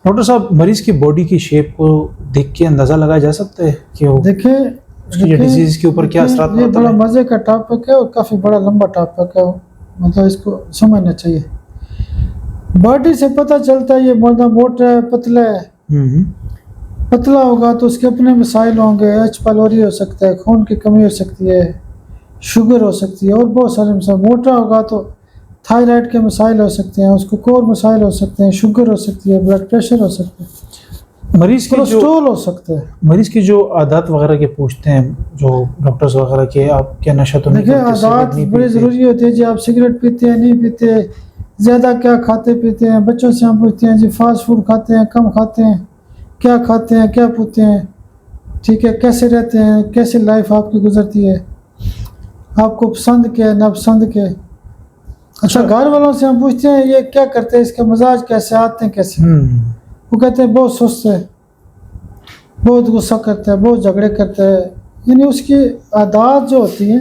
Doctor साहब, मरीज की बॉडी की शेप को देख के अंदाजा लगाया जा सकता है कि वो देखिए डिजीज के ऊपर क्या असर ये बड़ा मजे का टॉपिक है और काफी बड़ा लंबा टॉपिक है, मतलब इसको समझना चाहिए। बॉडी से पता चलता है ये मर्दा मोटा है पतला है। पतला होगा तो उसके अपने मसाइल होंगे, एच पाइलोरी हो सकता है, खून की कमी हो सकती है, शुगर हो सकती है और बहुत सारे मसाइल। मोटा होगा तो थायराइड के मसाइल हो सकते हैं, उसको कोर मसाइल हो सकते हैं, शुगर हो सकती है, ब्लड प्रेशर हो सकता है, मरीज की कोलेस्ट्रॉल हो सकता है। मरीज की जो आदत वगैरह के पूछते हैं जो डॉक्टर्स वगैरह के, आप क्या नशा तो नहीं देखिए करते, आदत बड़ी ज़रूरी होती है जी। आप सिगरेट पीते हैं, नहीं पीते, ज़्यादा क्या खाते पीते हैं। बच्चों से हम पूछते हैं जी फास्ट फूड खाते हैं, कम खाते हैं, क्या खाते हैं, क्या पीते हैं, ठीक है, कैसे रहते हैं, कैसी लाइफ आपकी गुजरती है, आपको पसंद क्या है, नापसंद क्या है। अच्छा, घर वालों से हम पूछते हैं ये क्या करते हैं, इसका मिजाज कैसे, आते हैं कैसे, वो कहते हैं बहुत सुस्त है, बहुत गुस्सा करता है, बहुत झगड़े करता है। यानी उसकी आदत जो होती है,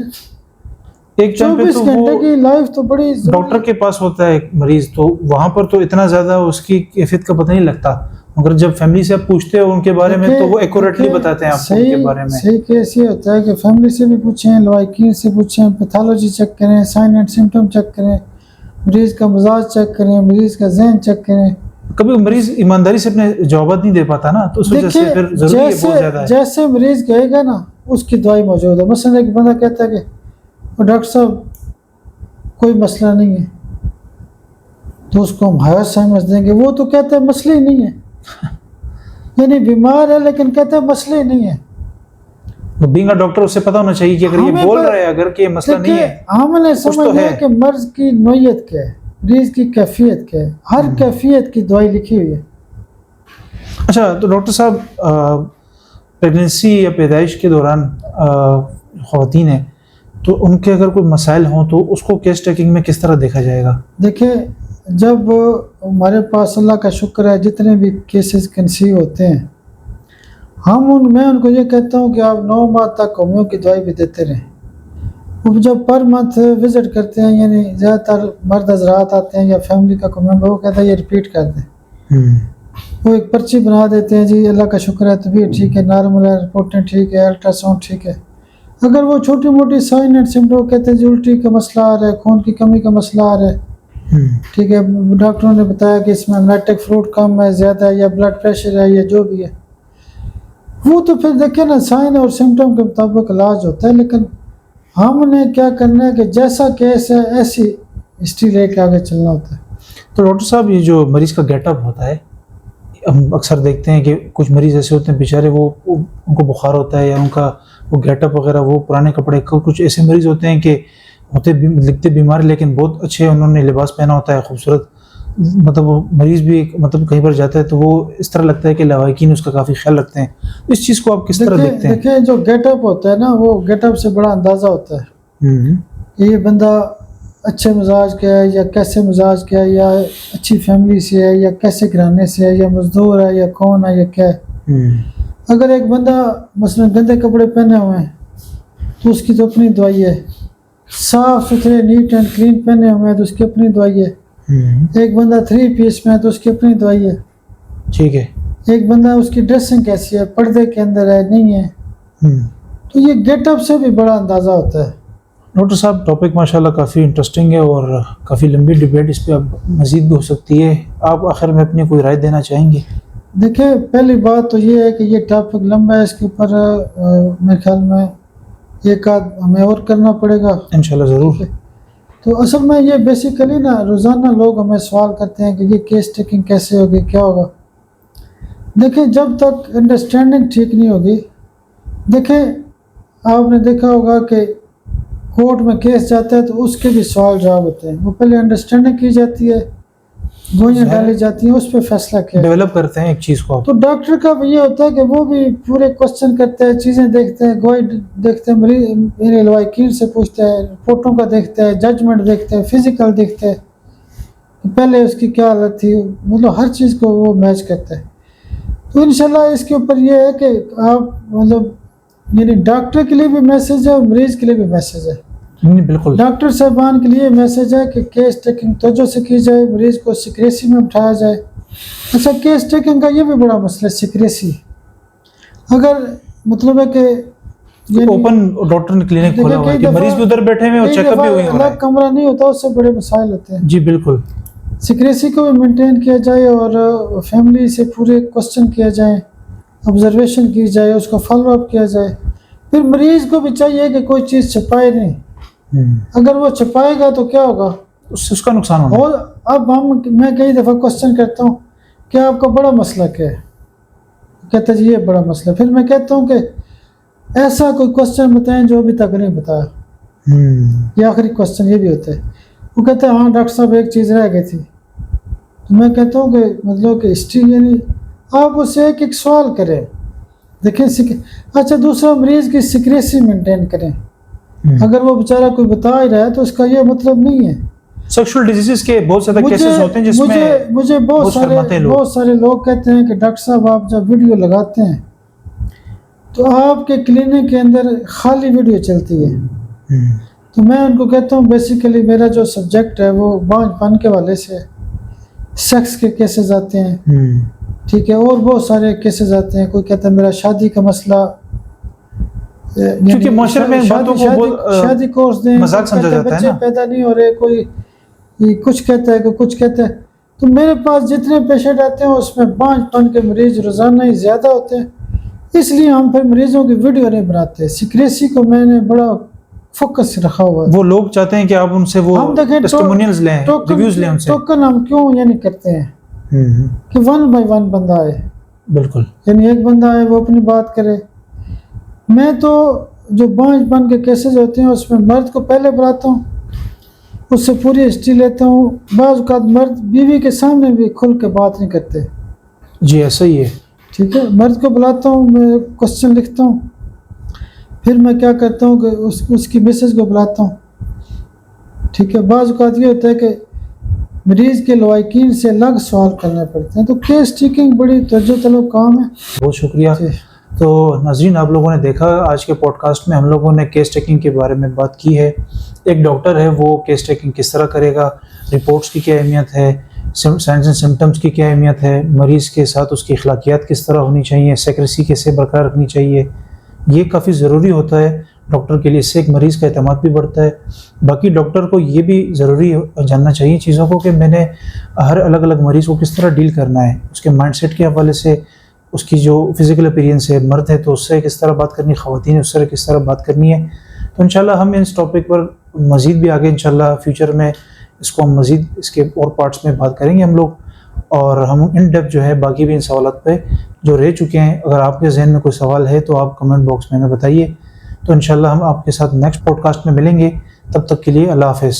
एक 24 घंटे की लाइफ तो बड़ी डॉक्टर के पास होता है मरीज, तो वहां पर तो इतना ज्यादा उसकी कैफियत का पता नहीं लगता, मगर जब फैमिली से आप पूछते हो उनके बारे में तो वो एक्यूरेटली बताते हैं आपको उनके बारे में। सही केस ये होता है कि फैमिली से भी पूछें, लवाकिन से पूछें, पैथोलॉजी चेक करें, साइन एंड सिम्टम चेक करें, मरीज का मिजाज चेक करें, मरीज का जहन चेक करें। कभी मरीज ईमानदारी से अपने जवाब नहीं दे पाता ना, तो उस वजह से फिर जरूरी है बहुत ज्यादा है। जैसे मरीज कहेगा ना उसकी दवाई मौजूद है। मसलन एक बंदा कहता है कि डॉक्टर साहब कोई मसला नहीं है, तो उसको हम हायर समझ देंगे। वो तो कहता है मसले ही नहीं है, यानी बीमार है लेकिन कहता है मसले ही नहीं है। तो बीइंग अ डॉक्टर उसे पता होना चाहिए कि अगर ये बोल रहा है अगर कि ये मसला नहीं है, हमने समझ लिया कि मर्ज की नोयत क्या है, मरीज की कैफियत क्या है, हर कैफियत की दवाई लिखी हुई है। अच्छा, तो डॉक्टर साहब प्रेगनेंसी या पैदाइश के दौरान ख़वातीन हैं तो उनके अगर कोई मसाइल हों तो उसको केस टेकिंग में किस तरह देखा जाएगा? देखिए, जब हमारे पास अल्लाह का शुक्र है जितने भी केसेस कंसीव होते हैं, मैं उनको ये कहता हूँ कि आप 9 माह तक होम्यो की दवाई भी देते रहें। वो जब पर मंथ विज़िट करते हैं, यानी ज़्यादातर मर्द हज़रात आते हैं या फैमिली का कोई मेंबर, वो कहता है ये रिपीट कर दें। वो एक पर्ची बना देते हैं जी अल्लाह का शुक्र है तबीयत ठीक है, नॉर्मल है, रिपोर्टें ठीक है, अल्ट्रासाउंड ठीक है। अगर वो छोटी मोटी साइन एंड सिम्टम कहते हैं जी उल्टी का मसला आ रहा है, खून की कमी का मसला आ रहा है, ठीक है, डॉक्टरों ने बताया कि इसमें नाइट्रिक फ्लूइड कम है, ज़्यादा है, या ब्लड प्रेशर है, या जो भी है, वो तो फिर देखिए ना साइन और सिम्टम के मुताबिक इलाज होता है। लेकिन हमने क्या करना है कि जैसा केस है ऐसी हिस्ट्री लेके आगे चलना होता है। तो डॉक्टर साहब, ये जो मरीज का गेटअप होता है, हम अक्सर देखते हैं कि कुछ मरीज ऐसे होते हैं बेचारे वो उनको बुखार होता है या उनका वो गेटअप वगैरह, वो पुराने कपड़े, कुछ ऐसे मरीज होते हैं कि लिखते बीमार लेकिन बहुत अच्छे उन्होंने लिबास पहना होता है खूबसूरत, मतलब वो मरीज भी मतलब कहीं पर जाता है तो वो इस तरह लगता है कि लवाकिन उसका काफ़ी ख्याल रखते हैं। इस चीज़ को आप किस तरह देखते हैं? देखिए, जो गेटअप होता है ना, वो गेटअप से बड़ा अंदाज़ा होता है कि ये बंदा अच्छे मिजाज का है या कैसे मिजाज का है, या अच्छी फैमिली से है या कैसे घराने से है, या मजदूर है या कौन है या क्या है। अगर एक बंदा मसलन गंदे कपड़े पहने हुए हैं तो उसकी तो अपनी दवाई है, साफ सुथरे नीट एंड क्लीन पहने हुए हैं तो उसकी अपनी दवाई है। एक बंदा 3 पीस में है तो उसकी अपनी दवाई है, ठीक है। एक बंदा उसकी ड्रेसिंग कैसी है, पर्दे के अंदर है नहीं है, तो ये गेटअप से भी बड़ा अंदाज़ा होता है। डॉक्टर साहब, टॉपिक माशाल्लाह काफ़ी इंटरेस्टिंग है और काफ़ी लंबी डिबेट इस पर अब मज़ीद भी हो सकती है। आप आखिर में अपनी कोई राय देना चाहेंगे? देखिए, पहली बात तो ये है कि ये टॉपिक लंबा है, इसके ऊपर मेरे ख्याल में एक आध हमें और करना पड़ेगा इंशाल्लाह ज़रूर। तो असल में ये बेसिकली ना रोज़ाना लोग हमें सवाल करते हैं कि ये केस टेकिंग कैसे होगी, क्या होगा। देखिए, जब तक अंडरस्टैंडिंग ठीक नहीं होगी, देखिए आपने देखा होगा कि कोर्ट में केस जाता है तो उसके भी सवाल जवाब होते हैं। वो पहले अंडरस्टैंडिंग की जाती है, गोलियाँ डाली जाती हैं, उस पर फैसला किया डेवलप करते हैं एक चीज़ को। तो डॉक्टर का भी ये होता है कि वो भी पूरे क्वेश्चन करते हैं, चीज़ें देखते हैं, गवाही देखते हैं, मरीज लवाकिन से पूछते हैं, रिपोर्टों का देखते हैं, जजमेंट देखते हैं, फिजिकल देखते हैं, पहले उसकी क्या हालत थी, मतलब हर चीज़ को वो मैच करता है। तो इंशाल्लाह इसके ऊपर ये है कि आप मतलब यानी डॉक्टर के लिए भी मैसेज है और मरीज़ के लिए भी मैसेज है। बिल्कुल, डॉक्टर साहबान के लिए मैसेज है कि केस टेकिंग तवज्जो से की जाए, मरीज़ को सिक्रेसी में उठाया जाए, अच्छा, केस टेकिंग का ये भी बड़ा मसला है, सीक्रेसी। अगर मतलब है कि ये ओपन डॉक्टर ने क्लिनिक खोला हुआ है कि मरीज भी उधर बैठे हुए हैं और चेकअप भी वहीं हो रहा अलग कमरा नहीं होता, उससे बड़े मसाइल होते हैं। है। जी बिल्कुल। सिक्रेसी को भी मेंटेन किया जाए और फैमिली से पूरे क्वेश्चन किया जाए, ऑब्जर्वेशन की जाए, उसका फॉलो अप किया जाए। फिर मरीज को भी चाहिए कि कोई चीज़ छुपाए नहीं। अगर वो छुपाएगा तो क्या होगा, उससे उसका नुकसान होना है। और अब मैं कई दफ़ा क्वेश्चन करता हूँ कि आपका बड़ा मसला क्या है, कहते हैं जी ये बड़ा मसला। फिर मैं कहता हूँ कि ऐसा कोई क्वेश्चन बताएं जो अभी तक नहीं बताया। ये आखिरी क्वेश्चन ये भी होता है। वो कहते हैं हाँ डॉक्टर साहब एक चीज़ रह गई थी। तो मैं कहता हूँ कि मतलब कि हिस्ट्री यानी आप उससे एक एक सवाल करें, देखें अच्छा दूसरा मरीज़ की सिक्रेसी मेंटेन करें। अगर वो बेचारा कोई बता ही रहा है तो उसका ये मतलब नहीं है। सेक्सुअल डिजीजेस के बहुत ज़्यादा केसेस होते हैं जिसमें मुझे बहुत सारे लोग कहते हैं कि डॉक्टर साहब आप जब वीडियो लगाते हैं तो आपके क्लिनिक के अंदर खाली वीडियो चलती है। तो मैं उनको कहता हूँ बेसिकली मेरा जो सब्जेक्ट है वो बांझपन के वाले से सेक्स के केसेस आते हैं, ठीक है, और बहुत सारे केसेस आते हैं। कोई कहता है मेरा शादी का मसला, क्योंकि माशरे में बातों को बहुत शादी कोर्स दें, मजाक समझा जाता है बच्चे ना। पैदा नहीं हो रहे, कोई कुछ कहता है, कोई कुछ कहता है। तो मेरे पास जितने पेशेंट आते हैं उसमें बांझपन के मरीज रोजाना ही ज़्यादा होते हैं, इसलिए हम फिर मरीजों की वीडियो नहीं बनाते। सिक्रेसी को मैंने बड़ा फोकस रखा हुआ है। वो लोग चाहते हैं कि आप उनसे वो हम देखें टेस्टिमोनियल्स लें, रिव्यूज लें उनसे। टोकन हम क्यों यानी करते हैं कि 1 बाय 1 बंदा आए, बिल्कुल, यानी एक बंदा आए वो अपनी बात करे। मैं तो जो बांझपन के केसेस होते हैं उसमें मर्द को पहले बुलाता हूँ, उससे पूरी हिस्ट्री लेता हूँ। बाज़ औक़ात मर्द बीवी के सामने भी खुल के बात नहीं करते। जी ऐसा ही है। ठीक है, मर्द को बुलाता हूँ, मैं क्वेश्चन लिखता हूँ, फिर मैं क्या करता हूँ कि उसकी मिसेज को बुलाता हूँ। ठीक है, बाज़ औक़ात ये होता है कि मरीज़ के लवाकिन से अलग सवाल करने पड़ते हैं। तो केस टेकिंग बड़ी तवज्जो तलब काम है। बहुत शुक्रिया। तो नाज़रीन, आप लोगों ने देखा आज के पॉडकास्ट में हम लोगों ने केस टेकिंग के बारे में बात की है। एक डॉक्टर है वो केस टेकिंग किस तरह करेगा, रिपोर्ट्स की क्या अहमियत है, साइंस एंड सिम्टम्स की क्या अहमियत है, मरीज़ के साथ उसकी अखलाकियात किस तरह होनी चाहिए, सेक्रेसी कैसे बरकरार रखनी चाहिए, ये काफ़ी ज़रूरी होता है डॉक्टर के लिए। इससे एक मरीज़ का एतमाद भी बढ़ता है। बाकी डॉक्टर को ये भी ज़रूरी जानना चाहिए चीज़ों को कि मैंने हर अलग अलग मरीज़ को किस तरह डील करना है, उसके माइंडसेट के हवाले से, उसकी जो फिज़िकल अपीयरेंस है, मर्द है तो उससे किस तरह बात करनी है, ख़वातीन है उससे किस तरह बात करनी है। तो इंशाल्लाह हम इस टॉपिक पर मज़ीद भी आगे इंशाल्लाह फ्यूचर में इसको हम मज़ीद इसके और पार्ट्स में बात करेंगे हम लोग, और हम इन डेप्थ जो है बाकी भी इन सवालात पे जो रह चुके हैं। अगर आपके जहन में कोई सवाल है तो आप कमेंट बॉक्स में हमें बताइए। तो इंशाल्लाह हम आपके साथ नेक्स्ट पॉडकास्ट में मिलेंगे। तब तक के लिए अल्लाह हाफ़िज़।